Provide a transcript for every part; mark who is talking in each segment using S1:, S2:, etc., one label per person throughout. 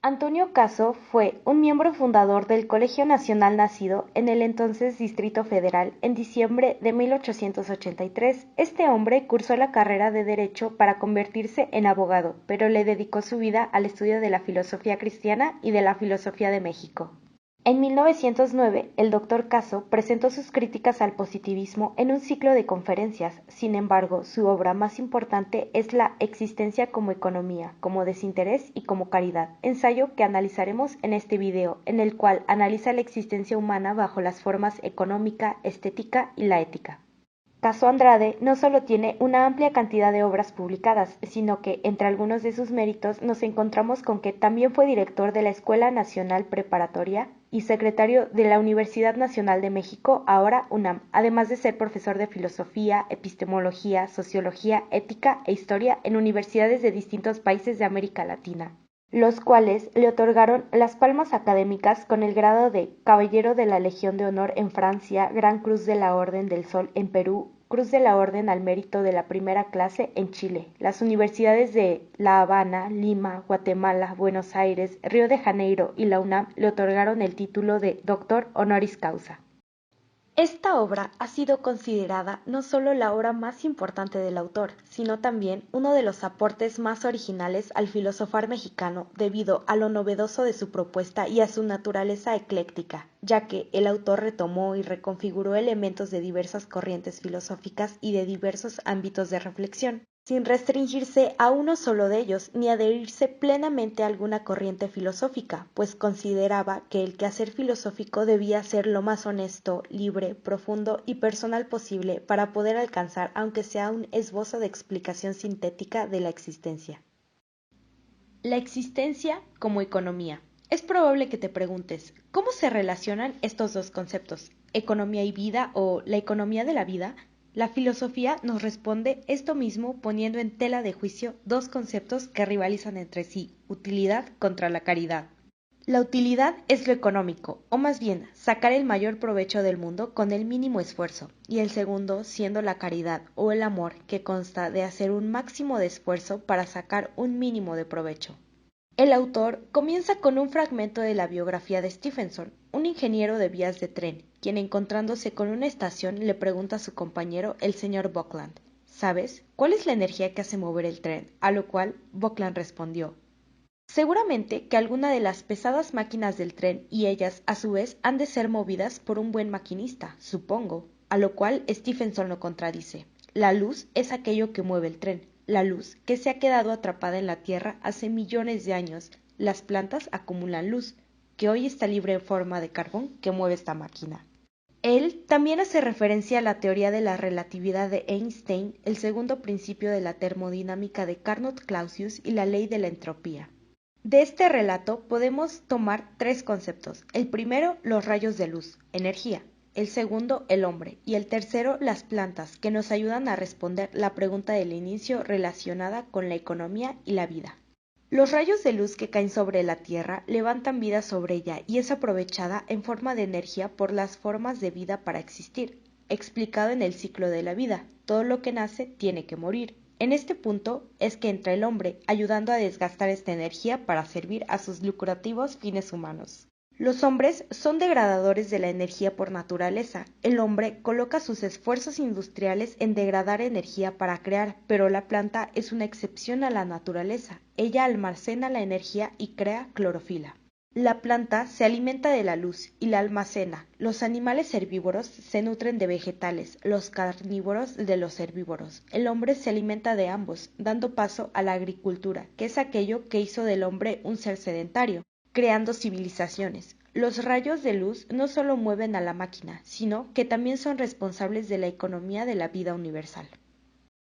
S1: Antonio Caso fue un miembro fundador del Colegio Nacional nacido en el entonces Distrito Federal en diciembre de 1883. Este hombre cursó la carrera de Derecho para convertirse en abogado, pero le dedicó su vida al estudio de la filosofía cristiana y de la filosofía de México. En 1909, el Dr. Caso presentó sus críticas al positivismo en un ciclo de conferencias. Sin embargo, su obra más importante es La existencia como economía, como desinterés y como caridad, ensayo que analizaremos en este video, en el cual analiza la existencia humana bajo las formas económica, estética y la ética. Caso Andrade no solo tiene una amplia cantidad de obras publicadas, sino que entre algunos de sus méritos nos encontramos con que también fue director de la Escuela Nacional Preparatoria y secretario de la Universidad Nacional de México, ahora UNAM, además de ser profesor de filosofía, epistemología, sociología, ética e historia en universidades de distintos países de América Latina, los cuales le otorgaron las palmas académicas con el grado de Caballero de la Legión de Honor en Francia, Gran Cruz de la Orden del Sol en Perú, Cruz de la Orden al Mérito de la Primera Clase en Chile. Las universidades de La Habana, Lima, Guatemala, Buenos Aires, Río de Janeiro y la UNAM le otorgaron el título de Doctor Honoris Causa. Esta obra ha sido considerada no solo la obra más importante del autor, sino también uno de los aportes más originales al filosofar mexicano debido a lo novedoso de su propuesta y a su naturaleza ecléctica, ya que el autor retomó y reconfiguró elementos de diversas corrientes filosóficas y de diversos ámbitos de reflexión, sin restringirse a uno solo de ellos ni adherirse plenamente a alguna corriente filosófica, pues consideraba que el quehacer filosófico debía ser lo más honesto, libre, profundo y personal posible para poder alcanzar aunque sea un esbozo de explicación sintética de la existencia. La existencia como economía. Es probable que te preguntes, ¿cómo se relacionan estos dos conceptos, economía y vida o la economía de la vida? La filosofía nos responde esto mismo poniendo en tela de juicio dos conceptos que rivalizan entre sí, utilidad contra la caridad. La utilidad es lo económico, o más bien, sacar el mayor provecho del mundo con el mínimo esfuerzo, y el segundo siendo la caridad o el amor que consta de hacer un máximo de esfuerzo para sacar un mínimo de provecho. El autor comienza con un fragmento de la biografía de Stephenson, un ingeniero de vías de tren, quien encontrándose con una estación le pregunta a su compañero, el señor Buckland, ¿sabes cuál es la energía que hace mover el tren? A lo cual Buckland respondió, seguramente que alguna de las pesadas máquinas del tren y ellas a su vez han de ser movidas por un buen maquinista, supongo. A lo cual Stephenson lo contradice. La luz es aquello que mueve el tren, la luz que se ha quedado atrapada en la tierra hace millones de años. Las plantas acumulan luz, que hoy está libre en forma de carbón que mueve esta máquina. Él también hace referencia a la teoría de la relatividad de Einstein, el segundo principio de la termodinámica de Carnot Clausius y la ley de la entropía. De este relato podemos tomar tres conceptos. El primero, los rayos de luz, energía. El segundo, el hombre. Y el tercero, las plantas, que nos ayudan a responder la pregunta del inicio relacionada con la economía y la vida. Los rayos de luz que caen sobre la Tierra levantan vida sobre ella y es aprovechada en forma de energía por las formas de vida para existir. Explicado en el ciclo de la vida, todo lo que nace tiene que morir. En este punto es que entra el hombre, ayudando a desgastar esta energía para servir a sus lucrativos fines humanos. Los hombres son degradadores de la energía por naturaleza. El hombre coloca sus esfuerzos industriales en degradar energía para crear, pero la planta es una excepción a la naturaleza. Ella almacena la energía y crea clorofila. La planta se alimenta de la luz y la almacena. Los animales herbívoros se nutren de vegetales, los carnívoros de los herbívoros. El hombre se alimenta de ambos, dando paso a la agricultura, que es aquello que hizo del hombre un ser sedentario, creando civilizaciones. Los rayos de luz no solo mueven a la máquina, sino que también son responsables de la economía de la vida universal.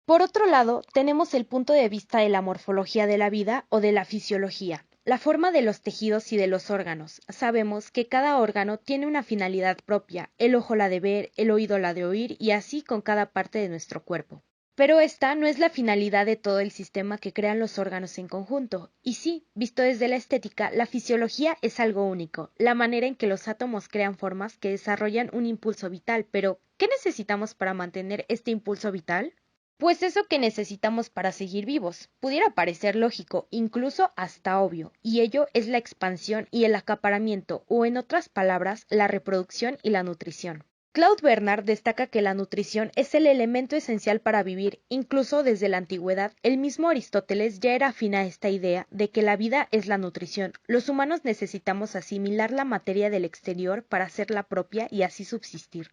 S1: Por otro lado, tenemos el punto de vista de la morfología de la vida o de la fisiología. La forma de los tejidos y de los órganos. Sabemos que cada órgano tiene una finalidad propia, el ojo la de ver, el oído la de oír y así con cada parte de nuestro cuerpo. Pero esta no es la finalidad de todo el sistema que crean los órganos en conjunto. Y sí, visto desde la estética, la fisiología es algo único, la manera en que los átomos crean formas que desarrollan un impulso vital. Pero, ¿qué necesitamos para mantener este impulso vital? Pues eso que necesitamos para seguir vivos. Pudiera parecer lógico, incluso hasta obvio, y ello es la expansión y el acaparamiento, o en otras palabras, la reproducción y la nutrición. Claude Bernard destaca que la nutrición es el elemento esencial para vivir, incluso desde la antigüedad. El mismo Aristóteles ya era afín a esta idea de que la vida es la nutrición. Los humanos necesitamos asimilar la materia del exterior para hacerla propia y así subsistir.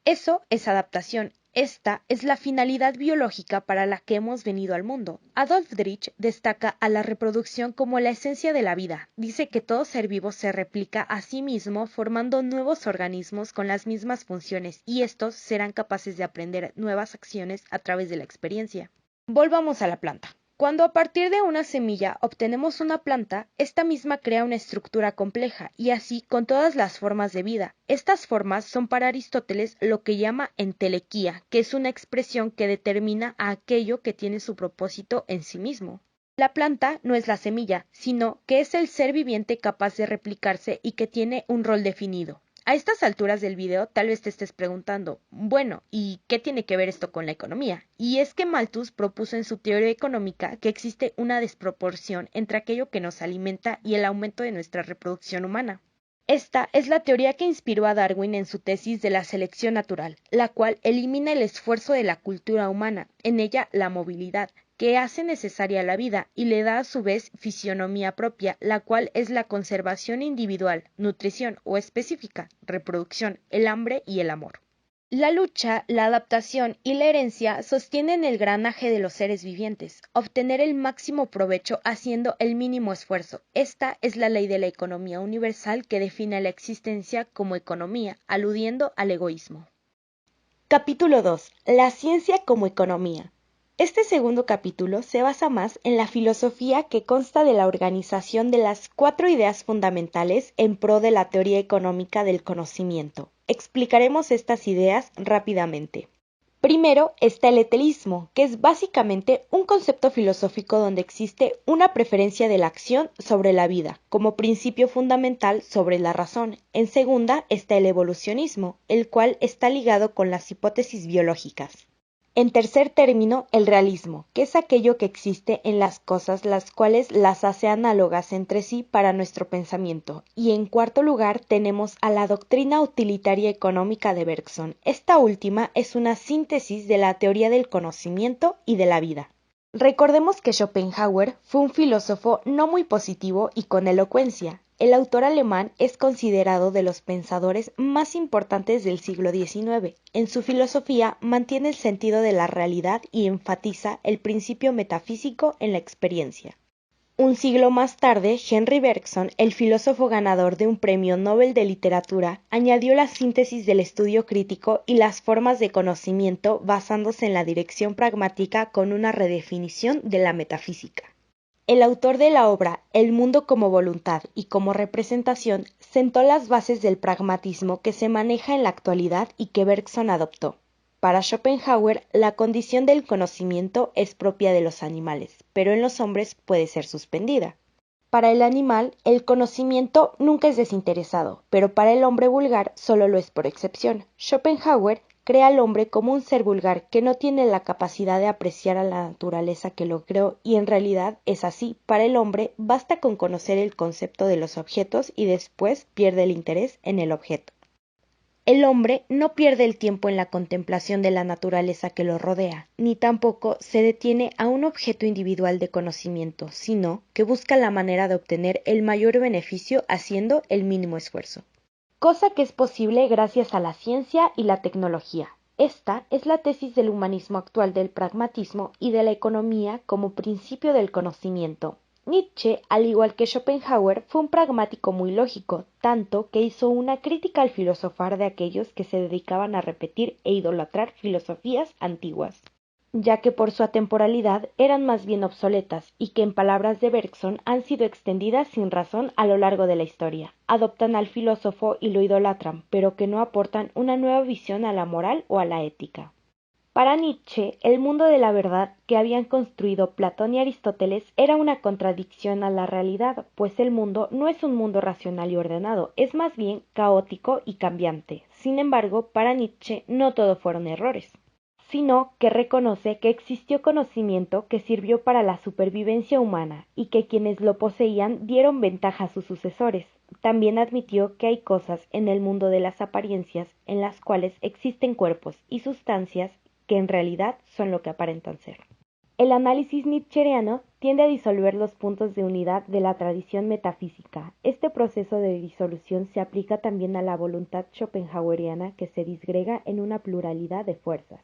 S1: Eso es adaptación. Esta es la finalidad biológica para la que hemos venido al mundo. Adolf Drich destaca a la reproducción como la esencia de la vida. Dice que todo ser vivo se replica a sí mismo formando nuevos organismos con las mismas funciones y estos serán capaces de aprender nuevas acciones a través de la experiencia. Volvamos a la planta. Cuando a partir de una semilla obtenemos una planta, esta misma crea una estructura compleja, y así con todas las formas de vida. Estas formas son para Aristóteles lo que llama entelequía, que es una expresión que determina a aquello que tiene su propósito en sí mismo. La planta no es la semilla, sino que es el ser viviente capaz de replicarse y que tiene un rol definido. A estas alturas del video tal vez te estés preguntando, bueno, ¿y qué tiene que ver esto con la economía? Y es que Malthus propuso en su teoría económica que existe una desproporción entre aquello que nos alimenta y el aumento de nuestra reproducción humana. Esta es la teoría que inspiró a Darwin en su tesis de la selección natural, la cual elimina el esfuerzo de la cultura humana, en ella la movilidad, que hace necesaria la vida y le da a su vez fisionomía propia, la cual es la conservación individual, nutrición o específica, reproducción, el hambre y el amor. La lucha, la adaptación y la herencia sostienen el granaje de los seres vivientes, obtener el máximo provecho haciendo el mínimo esfuerzo. Esta es la ley de la economía universal que define la existencia como economía, aludiendo al egoísmo. Capítulo 2. La ciencia como economía. Este segundo capítulo se basa más en la filosofía que consta de la organización de las 4 ideas fundamentales en pro de la teoría económica del conocimiento. Explicaremos estas ideas rápidamente. Primero está el eteísmo, que es básicamente un concepto filosófico donde existe una preferencia de la acción sobre la vida, como principio fundamental sobre la razón. En segunda está el evolucionismo, el cual está ligado con las hipótesis biológicas. En tercer término, el realismo, que es aquello que existe en las cosas las cuales las hace análogas entre sí para nuestro pensamiento. Y en cuarto lugar tenemos a la doctrina utilitaria económica de Bergson. Esta última es una síntesis de la teoría del conocimiento y de la vida. Recordemos que Schopenhauer fue un filósofo no muy positivo y con elocuencia. El autor alemán es considerado de los pensadores más importantes del siglo XIX. En su filosofía mantiene el sentido de la realidad y enfatiza el principio metafísico en la experiencia. Un siglo más tarde, Henri Bergson, el filósofo ganador de un premio Nobel de Literatura, añadió la síntesis del estudio crítico y las formas de conocimiento basándose en la dirección pragmática con una redefinición de la metafísica. El autor de la obra El mundo como voluntad y como representación sentó las bases del pragmatismo que se maneja en la actualidad y que Bergson adoptó. Para Schopenhauer, la condición del conocimiento es propia de los animales, pero en los hombres puede ser suspendida. Para el animal, el conocimiento nunca es desinteresado, pero para el hombre vulgar solo lo es por excepción. Schopenhauer crea al hombre como un ser vulgar que no tiene la capacidad de apreciar a la naturaleza que lo creó, y en realidad es así. Para el hombre basta con conocer el concepto de los objetos y después pierde el interés en el objeto. El hombre no pierde el tiempo en la contemplación de la naturaleza que lo rodea, ni tampoco se detiene a un objeto individual de conocimiento, sino que busca la manera de obtener el mayor beneficio haciendo el mínimo esfuerzo. Cosa que es posible gracias a la ciencia y la tecnología. Esta es la tesis del humanismo actual del pragmatismo y de la economía como principio del conocimiento. Nietzsche, al igual que Schopenhauer, fue un pragmático muy lógico, tanto que hizo una crítica al filosofar de aquellos que se dedicaban a repetir e idolatrar filosofías antiguas, ya que por su atemporalidad eran más bien obsoletas y que en palabras de Bergson han sido extendidas sin razón a lo largo de la historia. Adoptan al filósofo y lo idolatran, pero que no aportan una nueva visión a la moral o a la ética. Para Nietzsche, el mundo de la verdad que habían construido Platón y Aristóteles era una contradicción a la realidad, pues el mundo no es un mundo racional y ordenado, es más bien caótico y cambiante. Sin embargo, para Nietzsche no todo fueron errores. sino que reconoce que existió conocimiento que sirvió para la supervivencia humana y que quienes lo poseían dieron ventaja a sus sucesores. También admitió que hay cosas en el mundo de las apariencias en las cuales existen cuerpos y sustancias que en realidad son lo que aparentan ser. El análisis nietzscheano tiende a disolver los puntos de unidad de la tradición metafísica. Este proceso de disolución se aplica también a la voluntad schopenhaueriana que se disgrega en una pluralidad de fuerzas.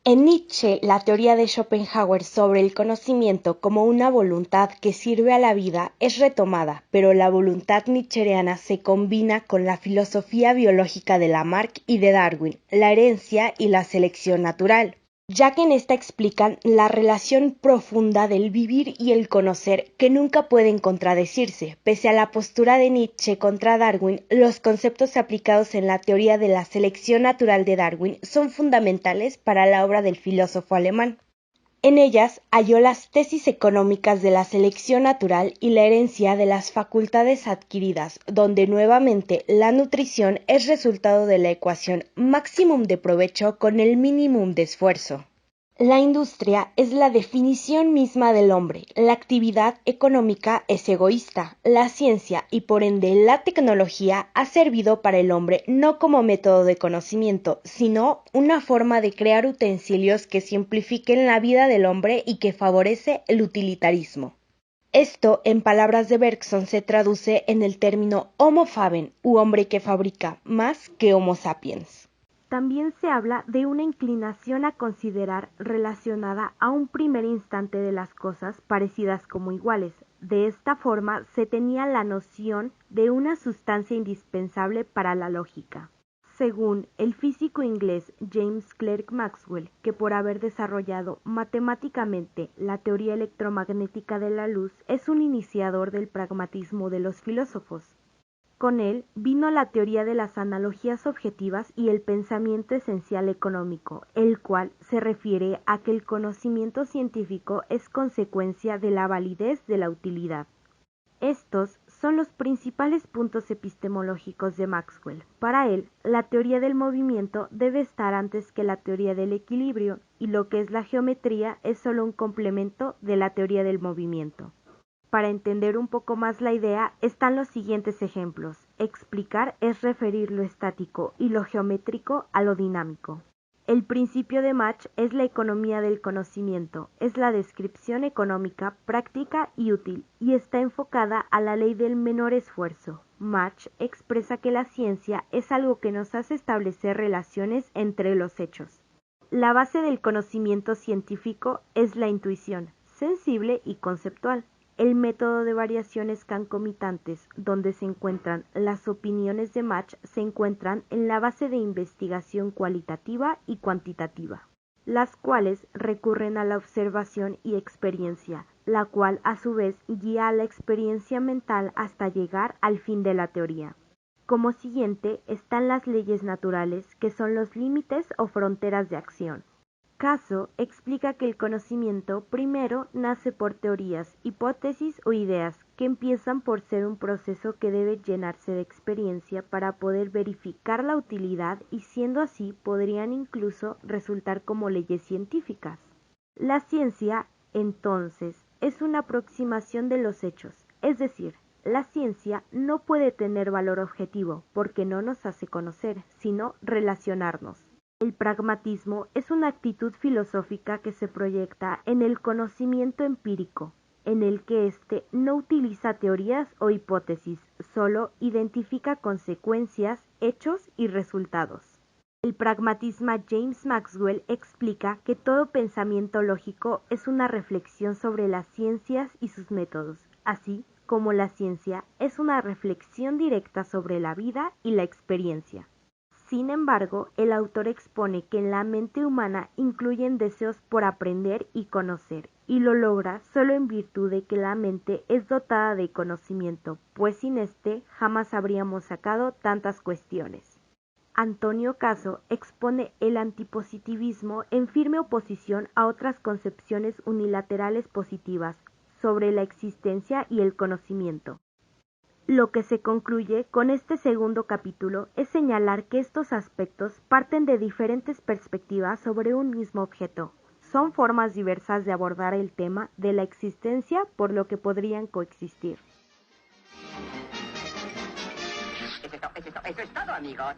S1: En Nietzsche, la teoría de Schopenhauer sobre el conocimiento como una voluntad que sirve a la vida es retomada, pero la voluntad nietzscheana se combina con la filosofía biológica de Lamarck y de Darwin, la herencia y la selección natural, ya que en esta explican la relación profunda del vivir y el conocer que nunca pueden contradecirse. Pese a la postura de Nietzsche contra Darwin, los conceptos aplicados en la teoría de la selección natural de Darwin son fundamentales para la obra del filósofo alemán. En ellas halló las tesis económicas de la selección natural y la herencia de las facultades adquiridas, donde nuevamente la nutrición es resultado de la ecuación maximum de provecho con el minimum de esfuerzo. La industria es la definición misma del hombre. La actividad económica es egoísta. La ciencia y por ende la tecnología ha servido para el hombre no como método de conocimiento, sino una forma de crear utensilios que simplifiquen la vida del hombre y que favorece el utilitarismo. Esto, en palabras de Bergson, se traduce en el término Homo faben, u hombre que fabrica, más que Homo sapiens. También se habla de una inclinación a considerar relacionada a un primer instante de las cosas parecidas como iguales. De esta forma se tenía la noción de una sustancia indispensable para la lógica. Según el físico inglés James Clerk Maxwell, que por haber desarrollado matemáticamente la teoría electromagnética de la luz es un iniciador del pragmatismo de los filósofos. Con él vino la teoría de las analogías objetivas y el pensamiento esencial económico, el cual se refiere a que el conocimiento científico es consecuencia de la validez de la utilidad. Estos son los principales puntos epistemológicos de Maxwell. Para él, la teoría del movimiento debe estar antes que la teoría del equilibrio, y lo que es la geometría es solo un complemento de la teoría del movimiento. Para entender un poco más la idea están los siguientes ejemplos. Explicar es referir lo estático y lo geométrico a lo dinámico. El principio de Mach es la economía del conocimiento, es la descripción económica, práctica y útil, y está enfocada a la ley del menor esfuerzo. Mach expresa que la ciencia es algo que nos hace establecer relaciones entre los hechos. La base del conocimiento científico es la intuición, sensible y conceptual. El método de variaciones concomitantes, donde se encuentran las opiniones de Mach, se encuentran en la base de investigación cualitativa y cuantitativa, las cuales recurren a la observación y experiencia, la cual a su vez guía a la experiencia mental hasta llegar al fin de la teoría. Como siguiente están las leyes naturales, que son los límites o fronteras de acción. Caso explica que el conocimiento primero nace por teorías, hipótesis o ideas que empiezan por ser un proceso que debe llenarse de experiencia para poder verificar la utilidad y siendo así podrían incluso resultar como leyes científicas. La ciencia, entonces, es una aproximación de los hechos, es decir, la ciencia no puede tener valor objetivo porque no nos hace conocer, sino relacionarnos. El pragmatismo es una actitud filosófica que se proyecta en el conocimiento empírico, en el que éste no utiliza teorías o hipótesis, solo identifica consecuencias, hechos y resultados. El pragmatismo James Maxwell explica que todo pensamiento lógico es una reflexión sobre las ciencias y sus métodos, así como la ciencia es una reflexión directa sobre la vida y la experiencia. Sin embargo, el autor expone que en la mente humana incluyen deseos por aprender y conocer, y lo logra solo en virtud de que la mente es dotada de conocimiento, pues sin este jamás habríamos sacado tantas cuestiones. Antonio Caso expone el antipositivismo en firme oposición a otras concepciones unilaterales positivas sobre la existencia y el conocimiento. Lo que se concluye con este segundo capítulo es señalar que estos aspectos parten de diferentes perspectivas sobre un mismo objeto. Son formas diversas de abordar el tema de la existencia, por lo que podrían coexistir.
S2: Eso es todo, amigos.